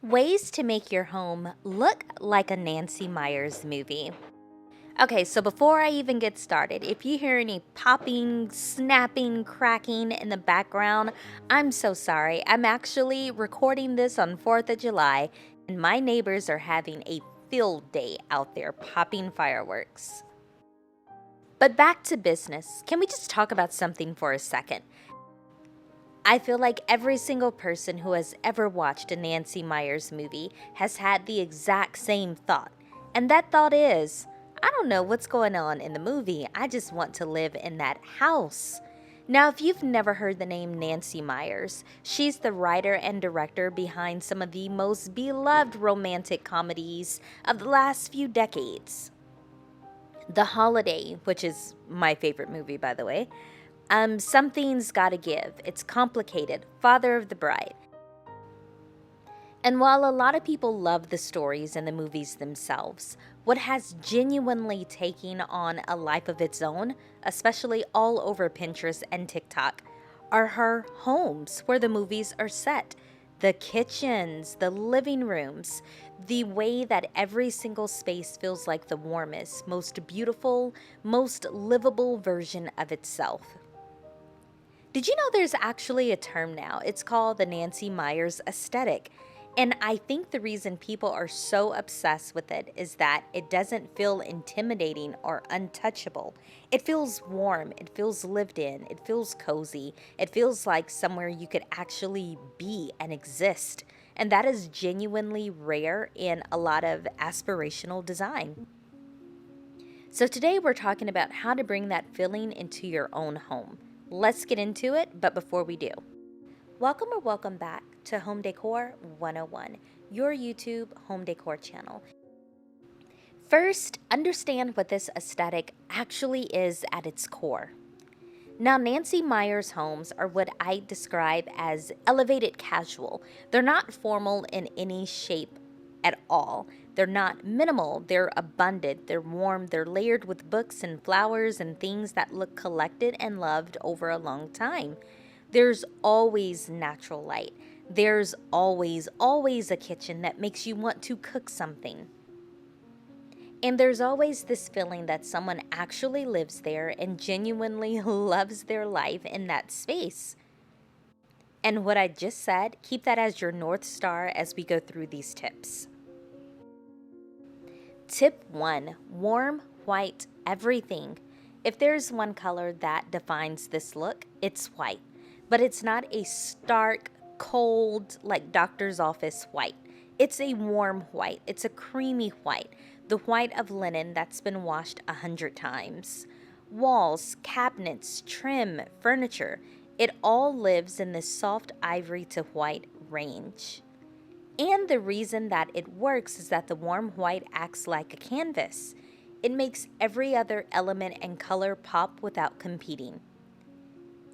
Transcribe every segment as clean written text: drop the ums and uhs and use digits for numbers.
Ways to make your home look like a Nancy Meyers movie. Okay, so before I even get started, if you hear any popping, snapping, cracking in the background, I'm so sorry. I'm actually recording this on 4th of July, and my neighbors are having a field day out there popping fireworks. But back to business. Can we just talk about something for a second? I feel like every single person who has ever watched a Nancy Meyers movie has had the exact same thought. And that thought is, I don't know what's going on in the movie, I just want to live in that house. Now, if you've never heard the name Nancy Meyers, she's the writer and director behind some of the most beloved romantic comedies of the last few decades. The Holiday, which is my favorite movie, by the way. Something's Gotta Give. It's Complicated. Father of the Bride. And while a lot of people love the stories and the movies themselves, what has genuinely taken on a life of its own, especially all over Pinterest and TikTok, are her homes where the movies are set. The kitchens, the living rooms, the way that every single space feels like the warmest, most beautiful, most livable version of itself. Did you know there's actually a term now? It's called the Nancy Meyers aesthetic. And I think the reason people are so obsessed with it is that it doesn't feel intimidating or untouchable. It feels warm, it feels lived in, it feels cozy, it feels like somewhere you could actually be and exist. And that is genuinely rare in a lot of aspirational design. So today we're talking about how to bring that feeling into your own home. Let's get into it, but before we do, welcome back to Home Decor 101, your YouTube home decor channel. First, understand what this aesthetic actually is at its core. Now, Nancy Meyers homes are what I describe as elevated casual. They're not formal in any shape at all. They're not minimal, they're abundant, they're warm, they're layered with books and flowers and things that look collected and loved over a long time. There's always natural light. There's always a kitchen that makes you want to cook something. And there's always this feeling that someone actually lives there and genuinely loves their life in that space. And what I just said, keep that as your North Star as we go through these tips. Tip 1, warm, white, everything. If there's one color that defines this look, it's white. But it's not a stark, cold, like doctor's office white. It's a warm white. It's a creamy white. The white of linen that's been washed 100 times. Walls, cabinets, trim, furniture, it all lives in this soft ivory to white range. And the reason that it works is that the warm white acts like a canvas. It makes every other element and color pop without competing.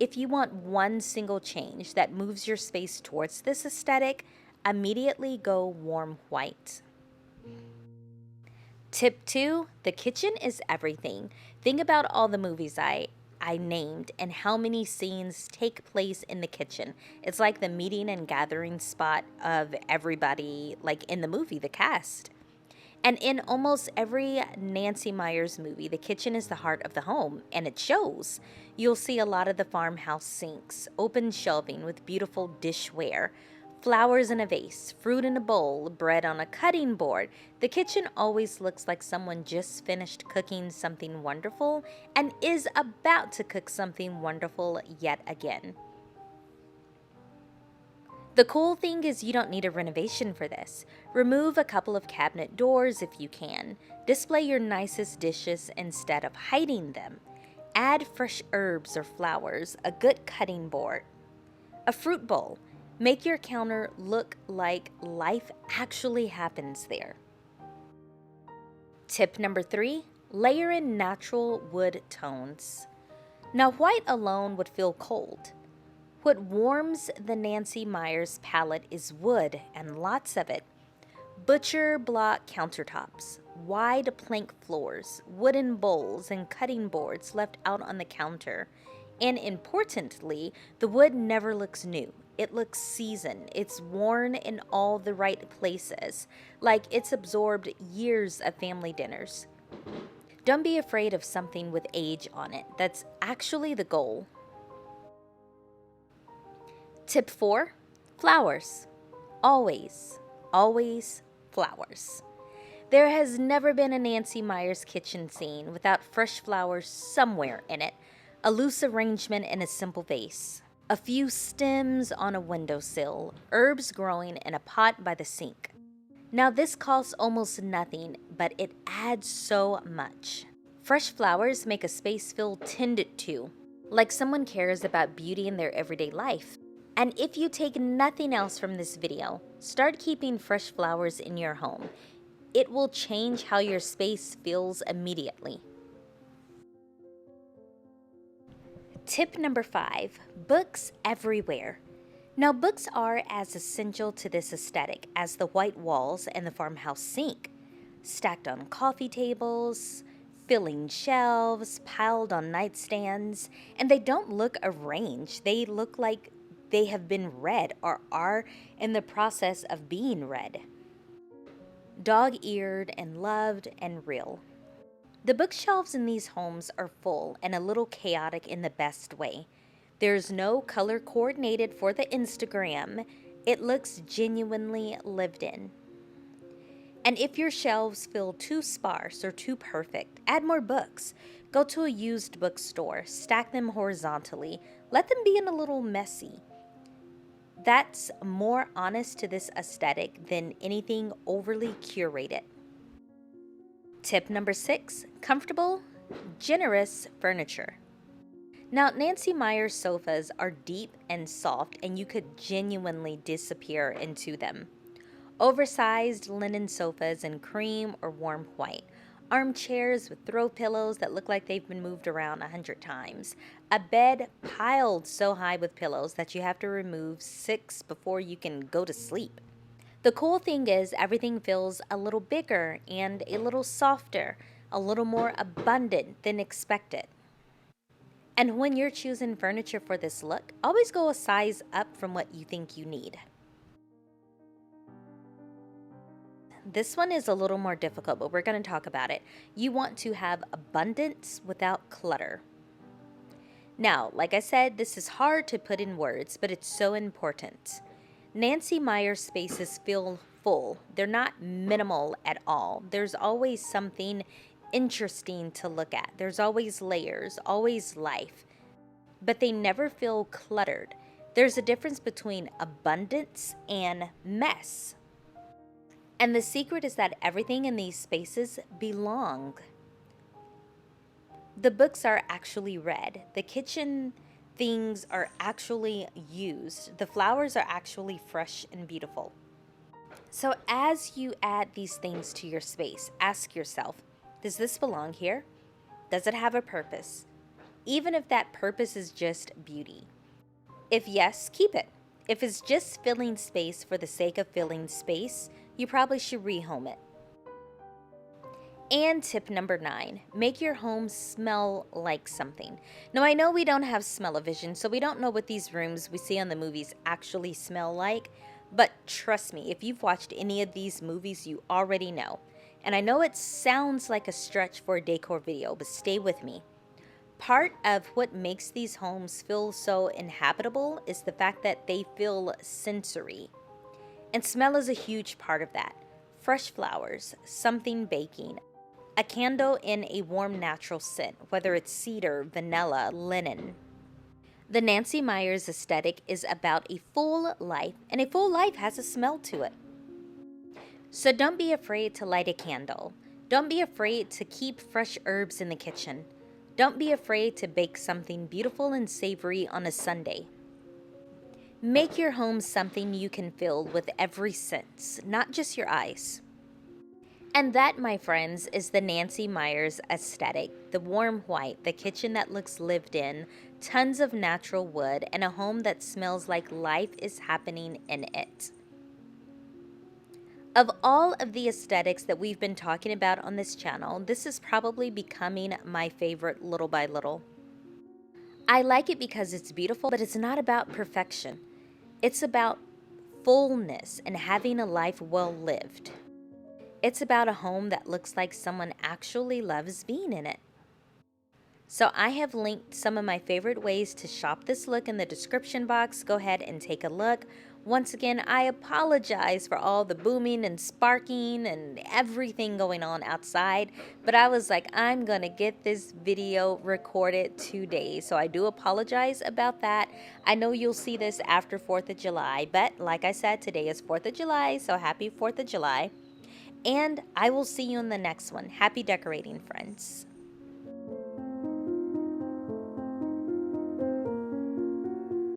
If you want one single change that moves your space towards this aesthetic, immediately go warm white. Tip 2, the kitchen is everything. Think about all the movies I named and how many scenes take place in the kitchen. It's like the meeting and gathering spot of everybody, like in the movie, the cast. And in almost every Nancy Meyers movie, the kitchen is the heart of the home, and it shows. You'll see a lot of the farmhouse sinks, open shelving with beautiful dishware, flowers in a vase, fruit in a bowl, bread on a cutting board. The kitchen always looks like someone just finished cooking something wonderful and is about to cook something wonderful yet again. The cool thing is you don't need a renovation for this. Remove a couple of cabinet doors if you can. Display your nicest dishes instead of hiding them. Add fresh herbs or flowers, a good cutting board, a fruit bowl. Make your counter look like life actually happens there. Tip number 3, layer in natural wood tones. Now, white alone would feel cold. What warms the Nancy Meyers palette is wood, and lots of it. Butcher block countertops, wide plank floors, wooden bowls, and cutting boards left out on the counter. And importantly, the wood never looks new. It looks seasoned. It's worn in all the right places, like it's absorbed years of family dinners. Don't be afraid of something with age on it. That's actually the goal. Tip 4, flowers. Always, always flowers. There has never been a Nancy Meyers kitchen scene without fresh flowers somewhere in it, a loose arrangement in a simple vase, a few stems on a windowsill, herbs growing in a pot by the sink. Now, this costs almost nothing, but it adds so much. Fresh flowers make a space feel tended to, like someone cares about beauty in their everyday life. And if you take nothing else from this video, start keeping fresh flowers in your home. It will change how your space feels immediately. Tip number 5, books everywhere. Now, books are as essential to this aesthetic as the white walls and the farmhouse sink. Stacked on coffee tables, filling shelves, piled on nightstands, and they don't look arranged. They look like they have been read or are in the process of being read. Dog-eared and loved and real. The bookshelves in these homes are full and a little chaotic in the best way. There's no color coordinated for the Instagram. It looks genuinely lived in. And if your shelves feel too sparse or too perfect, add more books. Go to a used bookstore, stack them horizontally, let them be in a little messy. That's more honest to this aesthetic than anything overly curated. Tip number 6, comfortable, generous furniture. Now, Nancy Meyers sofas are deep and soft, and you could genuinely disappear into them. Oversized linen sofas in cream or warm white. Armchairs with throw pillows that look like they've been moved around 100 times. A bed piled so high with pillows that you have to remove 6 before you can go to sleep. The cool thing is everything feels a little bigger and a little softer, a little more abundant than expected. And when you're choosing furniture for this look, always go a size up from what you think you need. This one is a little more difficult, but we're going to talk about it. You want to have abundance without clutter. Now, like I said, this is hard to put in words, but it's so important. Nancy Meyers spaces feel full. They're not minimal at all. There's always something interesting to look at. There's always layers, always life, but they never feel cluttered. There's a difference between abundance and mess. And the secret is that everything in these spaces belong. The books are actually read. The kitchen things are actually used. The flowers are actually fresh and beautiful. So as you add these things to your space, ask yourself, does this belong here? Does it have a purpose? Even if that purpose is just beauty. If yes, keep it. If it's just filling space for the sake of filling space, you probably should rehome it. And tip number 9, make your home smell like something. Now, I know we don't have smell-o-vision, so we don't know what these rooms we see on the movies actually smell like, but trust me, if you've watched any of these movies, you already know. And I know it sounds like a stretch for a decor video, but stay with me. Part of what makes these homes feel so inhabitable is the fact that they feel sensory. And smell is a huge part of that. Fresh flowers, something baking, a candle in a warm natural scent, whether it's cedar, vanilla, linen. The Nancy Meyers aesthetic is about a full life, and a full life has a smell to it. So don't be afraid to light a candle. Don't be afraid to keep fresh herbs in the kitchen. Don't be afraid to bake something beautiful and savory on a Sunday. Make your home something you can feel with every sense, not just your eyes. And that, my friends, is the Nancy Meyers aesthetic. The warm white, the kitchen that looks lived in, tons of natural wood, and a home that smells like life is happening in it. Of all of the aesthetics that we've been talking about on this channel, this is probably becoming my favorite little by little. I like it because it's beautiful, but it's not about perfection. It's about fullness and having a life well lived. It's about a home that looks like someone actually loves being in it. So I have linked some of my favorite ways to shop this look in the description box. Go ahead and take a look. Once again, I apologize for all the booming and sparking and everything going on outside, but I was like, I'm gonna get this video recorded today. So I do apologize about that. I know you'll see this after 4th of July, but like I said, today is 4th of July, so happy 4th of July. And I will see you in the next one. Happy decorating, friends.